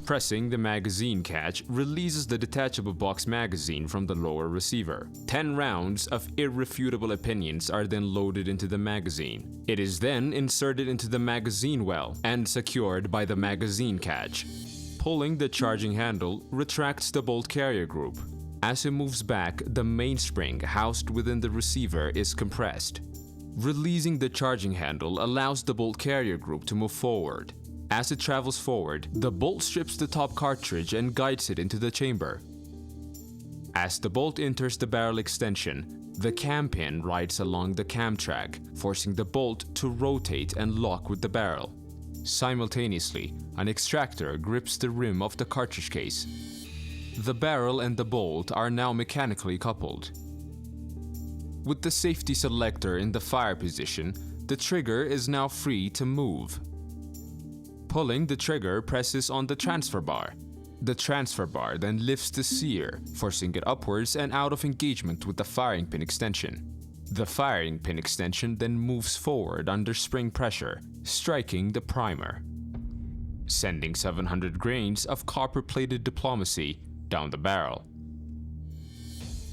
Pressing the magazine catch releases the detachable box magazine from the lower receiver. 10 rounds of irrefutable opinions are then loaded into the magazine. It is then inserted into the magazine well and secured by the magazine catch. Pulling the charging handle retracts the bolt carrier group. As it moves back, the mainspring housed within the receiver is compressed. Releasing the charging handle allows the bolt carrier group to move forward. As it travels forward, the bolt strips the top cartridge and guides it into the chamber. As the bolt enters the barrel extension, the cam pin rides along the cam track, forcing the bolt to rotate and lock with the barrel. Simultaneously, an extractor grips the rim of the cartridge case. The barrel and the bolt are now mechanically coupled. With the safety selector in the fire position, the trigger is now free to move. Pulling the trigger presses on the transfer bar. The transfer bar then lifts the sear, forcing it upwards and out of engagement with the firing pin extension. The firing pin extension then moves forward under spring pressure, striking the primer, sending 700 grains of copper-plated diplomacy down the barrel.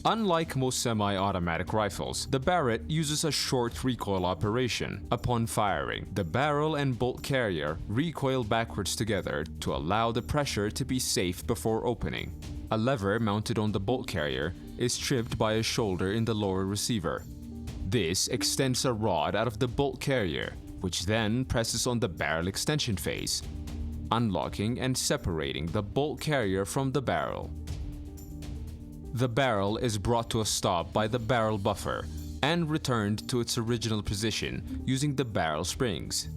Unlike most semi-automatic rifles, the Barrett uses a short recoil operation. Upon firing, the barrel and bolt carrier recoil backwards together to allow the pressure to be safe before opening. A lever mounted on the bolt carrier is tripped by a shoulder in the lower receiver. This extends a rod out of the bolt carrier, which then presses on the barrel extension phase, unlocking and separating the bolt carrier from the barrel. The barrel is brought to a stop by the barrel buffer and returned to its original position using the barrel springs.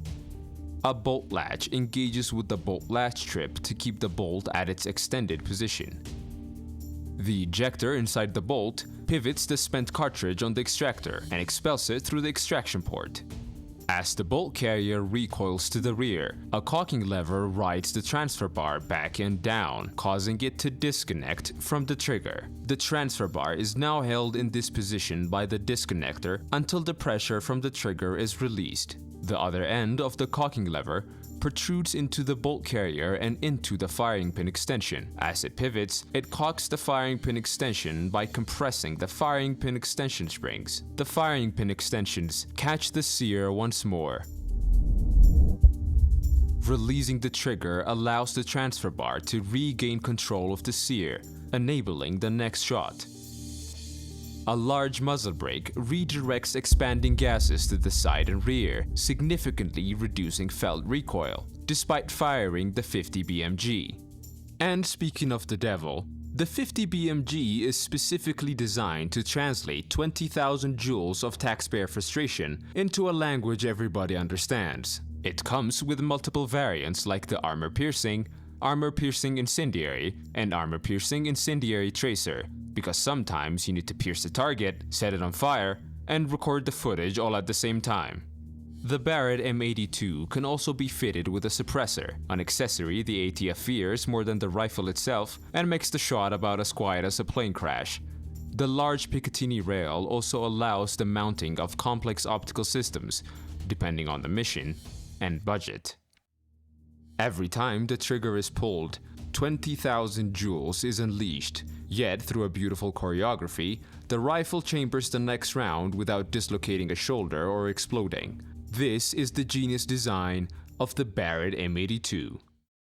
A bolt latch engages with the bolt latch trip to keep the bolt at its extended position. The ejector inside the bolt pivots the spent cartridge on the extractor and expels it through the extraction port. As the bolt carrier recoils to the rear, a cocking lever rides the transfer bar back and down, causing it to disconnect from the trigger. The transfer bar is now held in this position by the disconnector until the pressure from the trigger is released. The other end of the cocking lever protrudes into the bolt carrier and into the firing pin extension. As it pivots, it cocks the firing pin extension by compressing the firing pin extension springs. The firing pin extensions catch the sear once more. Releasing the trigger allows the transfer bar to regain control of the sear, enabling the next shot. A large muzzle brake redirects expanding gases to the side and rear, significantly reducing felt recoil, despite firing the 50 BMG. And speaking of the devil, the 50 BMG is specifically designed to translate 20,000 joules of taxpayer frustration into a language everybody understands. It comes with multiple variants like the armor-piercing incendiary, and armor-piercing incendiary tracer, because sometimes you need to pierce the target, set it on fire, and record the footage all at the same time. The Barrett M82 can also be fitted with a suppressor, an accessory the ATF fears more than the rifle itself and makes the shot about as quiet as a plane crash. The large Picatinny rail also allows the mounting of complex optical systems, depending on the mission and budget. Every time the trigger is pulled, 20,000 joules is unleashed, yet through a beautiful choreography, the rifle chambers the next round without dislocating a shoulder or exploding. This is the genius design of the Barrett M82.